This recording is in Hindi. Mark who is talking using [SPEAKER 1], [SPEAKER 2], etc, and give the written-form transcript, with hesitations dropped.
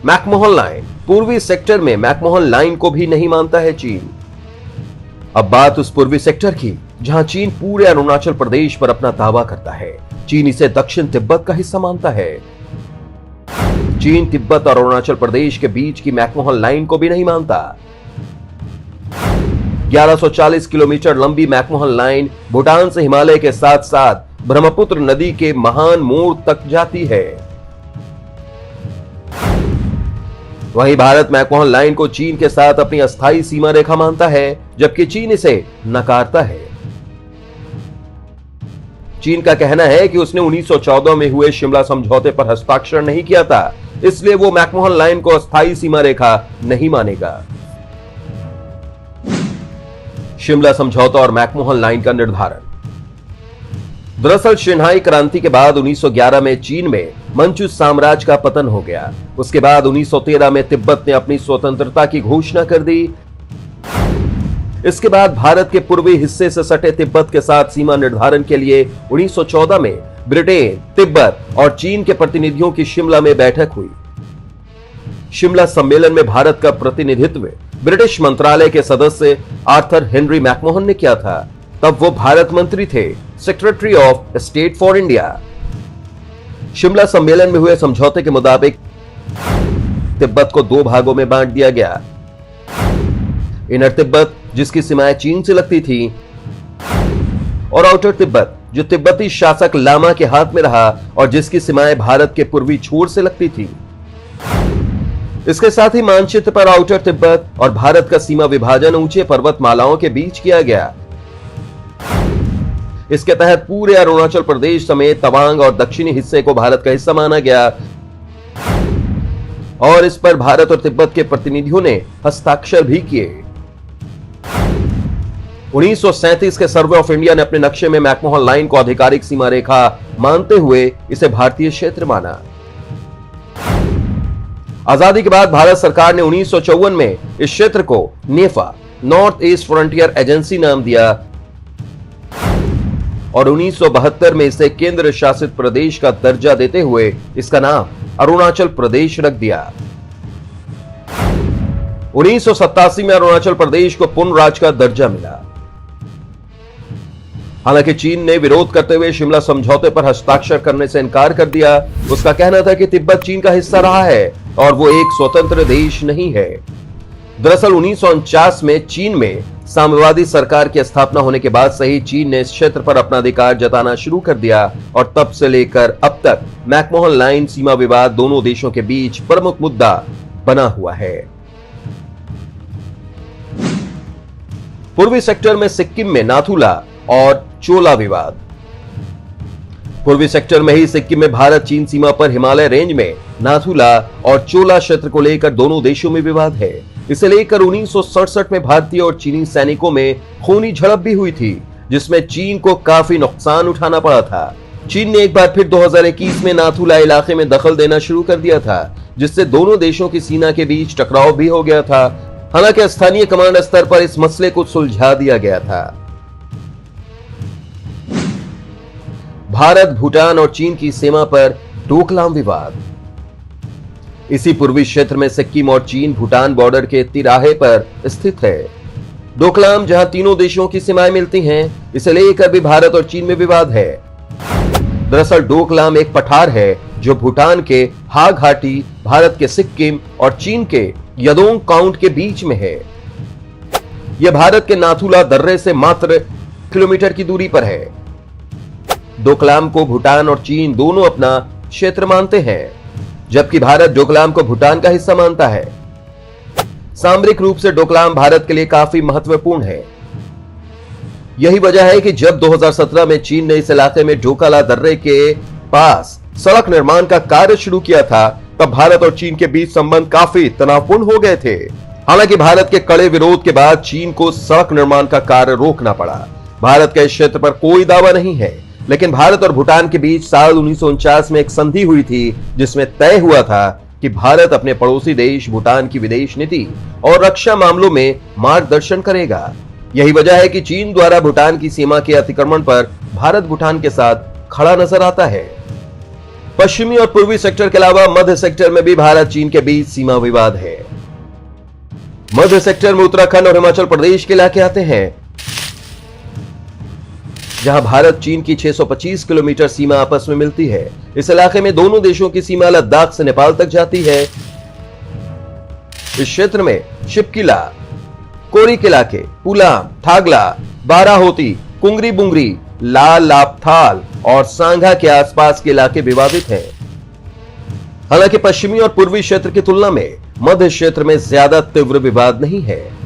[SPEAKER 1] McMahon line. पूर्वी सेक्टर में मैकमोहन लाइन को भी नहीं मानता है चीन। अब बात उस पूर्वी सेक्टर की जहां चीन पूरे अरुणाचल प्रदेश पर अपना दावा करता है। चीन इसे दक्षिण तिब्बत का हिस्सा मानता है। चीन तिब्बत और अरुणाचल प्रदेश के बीच की मैकमोहन लाइन को भी नहीं मानता। 1140 किलोमीटर लंबी मैकमोहन लाइन भूटान से हिमालय के साथ साथ ब्रह्मपुत्र नदी के महान मोड़ तक जाती है। वहीं भारत मैकमोहन लाइन को चीन के साथ अपनी अस्थायी सीमा रेखा मानता है, जबकि चीन इसे नकारता है। चीन का कहना है कि उसने 1914 में हुए शिमला समझौते पर हस्ताक्षर नहीं किया था, इसलिए वो मैकमोहन लाइन को अस्थायी सीमा रेखा नहीं मानेगा। शिमला समझौता और मैकमोहन लाइन का निर्धारण। दरअसल शंघाई क्रांति के बाद 1911 में चीन में मंचू साम्राज्य का पतन हो गया। उसके बाद 1913 में तिब्बत ने अपनी स्वतंत्रता की घोषणा कर दी। इसके बाद भारत के पूर्वी हिस्से से सटे तिब्बत के साथ सीमा निर्धारण के लिए 1914 में ब्रिटेन, तिब्बत और चीन के प्रतिनिधियों की शिमला में बैठक हुई। शिमला सम्मेलन में भारत का प्रतिनिधित्व ब्रिटिश मंत्रालय के सदस्य आर्थर हेनरी मैकमोहन ने किया था। तब वो भारत मंत्री थे, secretary of state for India. Shimla सम्मेलन में हुए समझौते के मुताबिक तिब्बत को दो भागों में बांट दिया गया। इनर तिब्बत जिसकी सीमाएं चीन से लगती थी, और आउटर तिब्बत जो तिब्बती शासक लामा के हाथ में रहा और जिसकी सीमाएं भारत के पूर्वी छोर से लगती थी। इसके साथ ही मानचित्र पर आउटर तिब्बत और भारत का सीमा विभाजन ऊंचे पर्वतमालाओं के बीच किया गया। इसके तहत पूरे अरुणाचल प्रदेश समेत तवांग और दक्षिणी हिस्से को भारत का हिस्सा माना गया और इस पर भारत और तिब्बत के प्रतिनिधियों ने हस्ताक्षर भी किए। 1937 के सर्वे ऑफ इंडिया ने अपने नक्शे में मैकमोहन लाइन को आधिकारिक सीमा रेखा मानते हुए इसे भारतीय क्षेत्र माना। आजादी के बाद भारत सरकार ने 1954 में इस क्षेत्र को नेफा, नॉर्थ ईस्ट फ्रंटियर एजेंसी नाम दिया और 1972 में इसे केंद्र शासित प्रदेश का दर्जा देते हुए इसका नाम अरुणाचल प्रदेश रख दिया। 1987 में अरुणाचल प्रदेश को पूर्ण राज्य का दर्जा मिला। हालांकि चीन ने विरोध करते हुए शिमला समझौते पर हस्ताक्षर करने से इनकार कर दिया। उसका कहना था कि तिब्बत चीन का हिस्सा रहा है और वो एक स्वतंत्र देश नहीं है। दरअसल 1949 में चीन में साम्यवादी सरकार की स्थापना होने के बाद से ही चीन ने इस क्षेत्र पर अपना अधिकार जताना शुरू कर दिया और तब से लेकर अब तक मैकमोहन लाइन सीमा विवाद दोनों देशों के बीच प्रमुख मुद्दा बना हुआ है। पूर्वी सेक्टर में सिक्किम में नाथुला और चोला विवाद। पूर्वी सेक्टर में ही सिक्किम में भारत चीन सीमा पर हिमालय रेंज में नाथुला और चोला क्षेत्र को लेकर दोनों देशों में विवाद है। इसे लेकर 1967 में भारतीय और चीनी सैनिकों में खूनी झड़प भी हुई थी, जिसमें चीन को काफी नुकसान उठाना पड़ा था। चीन ने एक बार फिर 2021 में नाथुला इलाके में दखल देना शुरू कर दिया था, जिससे दोनों देशों की सीमा के बीच टकराव भी हो गया था। हालांकि स्थानीय कमांड स्तर पर इस मसले को सुलझा दिया गया था। भारत, भूटान और चीन की सीमा पर डोकलाम विवाद। इसी पूर्वी क्षेत्र में सिक्किम और चीन भूटान बॉर्डर के तिराहे पर स्थित है। डोकलाम जहां तीनों देशों की सीमाएं मिलती हैं, इसे लेकर भी भारत और चीन में विवाद है। दरअसल डोकलाम एक पठार है जो भूटान के हा घाटी, भारत के सिक्किम और चीन के यदोंग काउंट के बीच में है। यह भारत के नाथुला दर्रे से मात्र किलोमीटर की दूरी पर है। डोकलाम को भूटान और चीन दोनों अपना क्षेत्र मानते हैं, जबकि भारत डोकलाम को भूटान का हिस्सा मानता है। सामरिक रूप से डोकलाम भारत के लिए काफी महत्वपूर्ण है। यही वजह है कि जब 2017 में चीन ने इस इलाके में डोकाला दर्रे के पास सड़क निर्माण का कार्य शुरू किया था, तब भारत और चीन के बीच संबंध काफी तनावपूर्ण हो गए थे। हालांकि भारत के कड़े विरोध के बाद चीन को सड़क निर्माण का कार्य रोकना पड़ा। भारत का इस क्षेत्र पर कोई दावा नहीं है, लेकिन भारत और भूटान के बीच साल 1949 में एक संधि हुई थी, जिसमें तय हुआ था कि भारत अपने पड़ोसी देश भूटान की विदेश नीति और रक्षा मामलों में मार्गदर्शन करेगा। यही वजह है कि चीन द्वारा भूटान की सीमा के अतिक्रमण पर भारत भूटान के साथ खड़ा नजर आता है। पश्चिमी और पूर्वी सेक्टर के अलावा मध्य सेक्टर में भी भारत चीन के बीच सीमा विवाद है। मध्य सेक्टर में उत्तराखंड और हिमाचल प्रदेश के इलाके आते हैं, जहां भारत चीन की 625 किलोमीटर सीमा आपस में मिलती है। इस इलाके में दोनों देशों की सीमा लद्दाख से नेपाल तक जाती है। इस क्षेत्र में शिपकिला, कोरिक इलाके, पुलाम, ठागला, बाराहोती, कुंगरी बुंगरी, लाल लापथाल और सांगा के आसपास के इलाके विवादित हैं। हालांकि पश्चिमी और पूर्वी क्षेत्र की तुलना में मध्य क्षेत्र में ज्यादा तीव्र विवाद नहीं है।